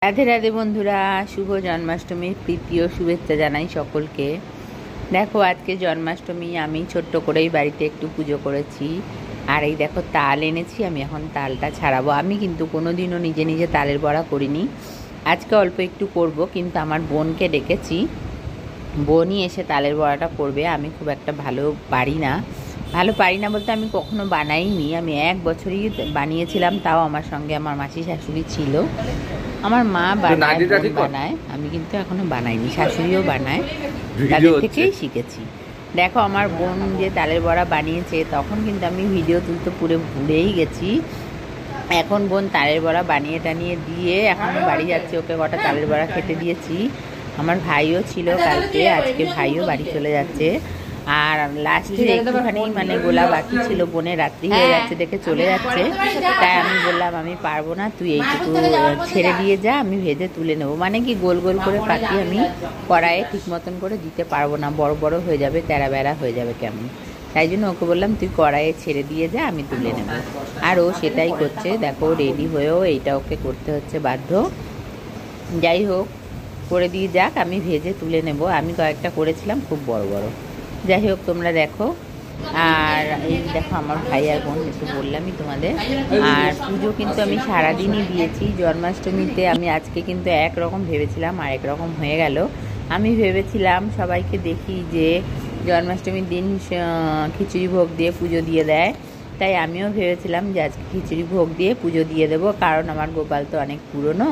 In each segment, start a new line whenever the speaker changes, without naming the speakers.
রাধে রাধে বন্ধুরা, শুভ জন্মাষ্টমীর প্রীতি ও শুভেচ্ছা জানাই সকলকে। দেখো, আজকে জন্মাষ্টমী, আমি ছোট্ট করেই বাড়িতে একটু পুজো করেছি। আর এই দেখো, তাল এনেছি, আমি এখন তালটা ছাড়াবো। আমি কিন্তু কোনোদিনও নিজে নিজে তালের বড়া করিনি, আজকে অল্প একটু করব। কিন্তু আমার বোনকে ডেকেছি, বোনই এসে তালের বড়াটা করবে। আমি খুব একটা ভালো পারি না বলতে আমি কখনো বানাইনি। আমি 1 বছরই বানিয়েছিলাম, তাও আমার সঙ্গে আমার মাসি শাশুড়ি ছিল। আমার মা বানায়, বোন বানায়, আমি কিন্তু এখনো বানাইনি। শাশুড়িও বানায়, তাদের থেকেই শিখেছি। দেখো, আমার বোন যে তালের বড়া বানিয়েছে, তখন কিন্তু আমি ভিডিও তুলতে পুরো ভুলেই গেছি। এখন বোন তালের বড়া বানিয়ে টানিয়ে দিয়ে এখন বাড়ি যাচ্ছে, ওকে কটা তালের বড়া খেতে দিয়েছি। আমার ভাইও ছিল কালকে, আজকে ভাইও বাড়ি চলে যাচ্ছে। আর লাস্টের একটুখানি গোলা বাকি ছিল, বোনের রাত্রি হয়ে যাচ্ছে দেখে চলে যাচ্ছে। তাই আমি বললাম আমি পারবো না, তুই এইটুকু ছেড়ে দিয়ে যা, আমি ভেজে তুলে নেবো। কি গোল গোল করে পাতি আমি কড়াইয়ে ঠিক মতন করে দিতে পারবো না, বড় বড় হয়ে যাবে, তেরা বেড়া হয়ে যাবে কেমন। তাই জন্য ওকে বললাম তুই কড়াইয়ে ছেড়ে দিয়ে যা, আমি তুলে নেব। আর ও সেটাই করছে। দেখো, রেডি হয়েও এইটা ওকে করতে হচ্ছে বাধ্য। যাই হোক, করে দিয়ে যাক, আমি ভেজে তুলে নেব। আমি কয়েকটা করেছিলাম খুব বড় বড়। যাই হোক, তোমরা দেখো। আর এই দেখো, আমার ভাই আর বোন, একটু বললামই তোমাদের। আর পুজো কিন্তু আমি সারাদিনই দিয়েছি। জন্মাষ্টমীতে আমি আজকে কিন্তু একরকম ভেবেছিলাম, আর একরকম হয়ে গেল। আমি ভেবেছিলাম সবাইকে দেখি যে জন্মাষ্টমীর দিন খিচুড়ি ভোগ দিয়ে পুজো দিয়ে দেয়, তাই আমিও ভেবেছিলাম যে আজকে খিচুড়ি ভোগ দিয়ে পুজো দিয়ে দেবো, কারণ আমার গোপাল তো অনেক পুরনো।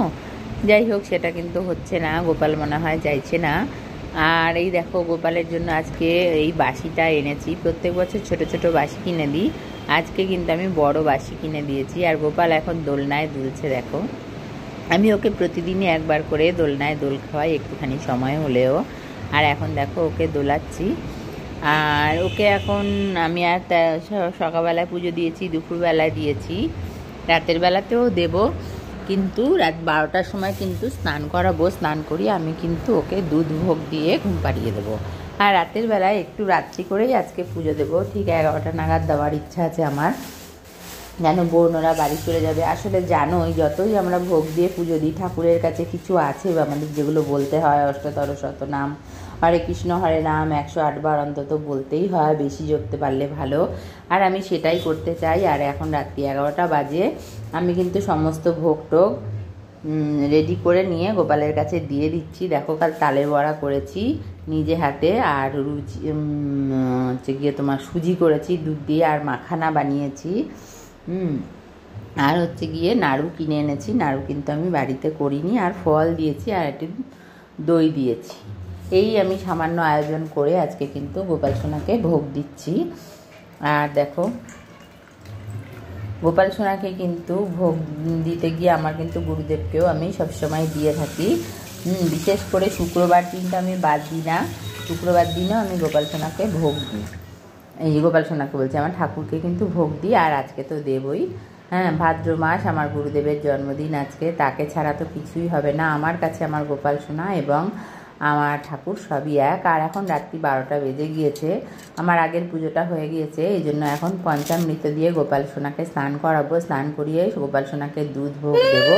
যাই হোক, সেটা কিন্তু হচ্ছে না, গোপাল মনে হয় চাইছে না। আর এই দেখো, গোপালের জন্য আজকে এই বাসিটা এনেছি। প্রত্যেক বছর ছোট ছোট বাসি কিনে দিই, আজকে কিন্তু আমি বড় বাসি কিনে দিয়েছি। আর গোপাল এখন দোলনায় দুলছে। দেখো, আমি ওকে প্রতিদিনই একবার করে দোলনায় দোল খাওয়াই, একটুখানি সময় হলেও। আর এখন দেখো, ওকে দোলাচ্ছি। আর ওকে এখন আমি আর সকালবেলায় পুজো দিয়েছি, দুপুরবেলায় দিয়েছি, রাতের বেলাতেও দেব। কিন্তু রাত 12টার সময় কিন্তু স্নান করাবো। স্নান করিয়ে আমি কিন্তু ওকে দুধ ভোগ দিয়ে ঘুম পাড়িয়ে দেবো। আর রাতের বেলায় একটু রাত্রি করেই আজকে পুজো দেবো, ঠিক 11টা নাগাদ দেওয়ার ইচ্ছা আছে আমার, যেন বোন ওরা বাড়ি চলে যাবে। আসলে জানোই, যতই আমরা ভোগ দিয়ে পুজো দিই, ঠাকুরের কাছে কিছু আছে আমাদের যেগুলো বলতে হয়। অষ্টতর শতনাম, হরে কৃষ্ণ হরে নাম 108 বার অন্তত বলতেই হয়, বেশি জপতে পারলে ভালো। আর আমি সেটাই করতে চাই। আর এখন রাত্রি 11টা বাজে, আমি কিন্তু সমস্ত ভোগ টোগ রেডি করে নিয়ে গোপালের কাছে দিয়ে দিচ্ছি। দেখো, কাল তালের বড়া করেছি নিজে হাতে, আর হচ্ছে গিয়ে তোমার সুজি করেছি দুধ দিয়ে, আর মাখানা বানিয়েছি। আর হচ্ছে গিয়ে নাড়ু কিনে এনেছি, নাড়ু কিন্তু আমি বাড়িতে করিনি। আর ফল দিয়েছি, আর একটু দই দিয়েছি। এই আমি সামান্য আয়োজন করে আজকে কিন্তু গোপাল সোনাকে ভোগ দিচ্ছি। আর দেখো, গোপাল সোনাকে কিন্তু ভোগ দিতে গিয়ে আমার কিন্তু গুরুদেবকেও আমি সবসময় দিয়ে থাকি। বিশেষ করে শুক্রবার দিনটা আমি বাদ দিই না, শুক্রবার দিনও আমি গোপাল সোনাকে ভোগ দিই। এই গোপাল সোনাকে বলছি, আমার ঠাকুরকে কিন্তু ভোগ দিই। আর আজকে তো দেবই। হ্যাঁ, ভাদ্র মাস, আমার গুরুদেবের জন্মদিন আজকে, তাকে ছাড়া তো কিছুই হবে না আমার কাছে। আমার গোপাল সোনা এবং আমার ঠাকুর সবই এক। আর এখন রাত্রি 12টা বেজে গিয়েছে, আমার আগের পুজোটা হয়ে গিয়েছে, এই জন্য এখন পঞ্চামৃত দিয়ে গোপাল সোনাকে স্নান করাবো। স্নান করিয়ে গোপাল সোনাকে দুধ ভোগ দেবো,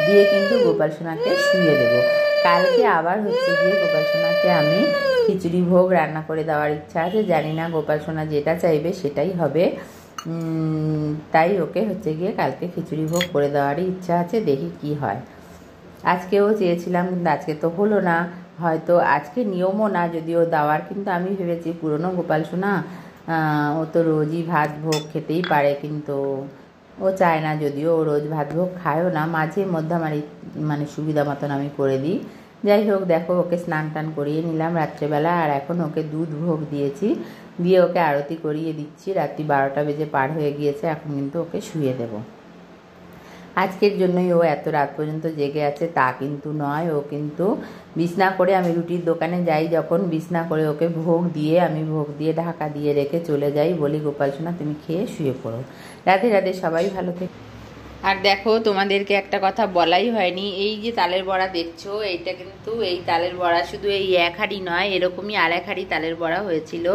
দিয়ে কিন্তু গোপাল সোনাকে শুয়ে দেবো। কালকে আবার হচ্ছে গিয়ে গোপাল সোনাকে আমি খিচুড়ি ভোগ রান্না করে দেওয়ার ইচ্ছা আছে। জানি না গোপাল সোনা যেটা চাইবে সেটাই হবে, তাই ওকে হচ্ছে গিয়ে কালকে খিচুড়ি ভোগ করে দেওয়ারই ইচ্ছা আছে। দেখি কি হয়। আজকেও চেয়েছিলাম, কিন্তু আজকে তো হলো না, হয়তো আজকে নিয়মও না যদিও দেওয়ার। কিন্তু আমি ভেবেছি পুরনো গোপাল সোনা, ও তো রোজই ভাত ভোগ খেতেই পারে, কিন্তু ও চায় না, যদিও ও রোজ ভাত ভোগ খায়ও না, মাঝে মধ্যে আমার সুবিধা মতন আমি করে দিই। যাই হোক, দেখো, ওকে স্নান টান করিয়ে নিলাম রাত্রেবেলা। আর এখন ওকে দুধ ভোগ দিয়েছি, দিয়ে ওকে আরতি করিয়ে দিচ্ছি। রাত্রি 12টা বেজে পার হয়ে গিয়েছে, এখন কিন্তু ওকে শুয়ে দেব। আজকের জন্যই ও এত রাত পর্যন্ত জেগে আছে তা কিন্তু নয়। ও কিন্তু বিছনা করে, আমি রুটির দোকানে যাই যখন, বিছনা করে ওকে ভোগ দিয়ে, আমি ভোগ দিয়ে ঢাকা দিয়ে রেখে চলে যাই, বলি গোপাল সোনা তুমি খেয়ে শুয়ে পড়ো। রাধে রাধে, সবাই ভালো থেকে। আর দেখো তোমাদেরকে একটা কথা বলাই হয়নি, এই যে তালের বড়া দেখছো এইটা কিন্তু এই তালের বড়া শুধু এই এক হাঁড়ি নয়, এরকমই আর এক হাঁড়ি তালের বড়া হয়েছিল,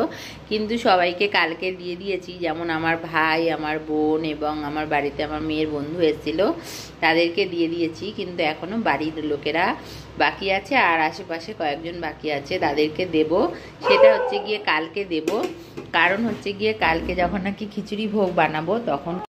কিন্তু সবাইকে কালকে দিয়ে দিয়েছি। যেমন আমার ভাই, আমার বোন এবং আমার বাড়িতে আমার মেয়ের বন্ধু এসেছিলো, তাদেরকে দিয়ে দিয়েছি। কিন্তু এখনও বাড়ির লোকেরা বাকি আছে আর আশেপাশে কয়েকজন বাকি আছে, তাদেরকে দেব। সেটা হচ্ছে গিয়ে কালকে দেব, কারণ হচ্ছে গিয়ে কালকে যখন নাকি খিচুড়ি ভোগ বানাবো তখন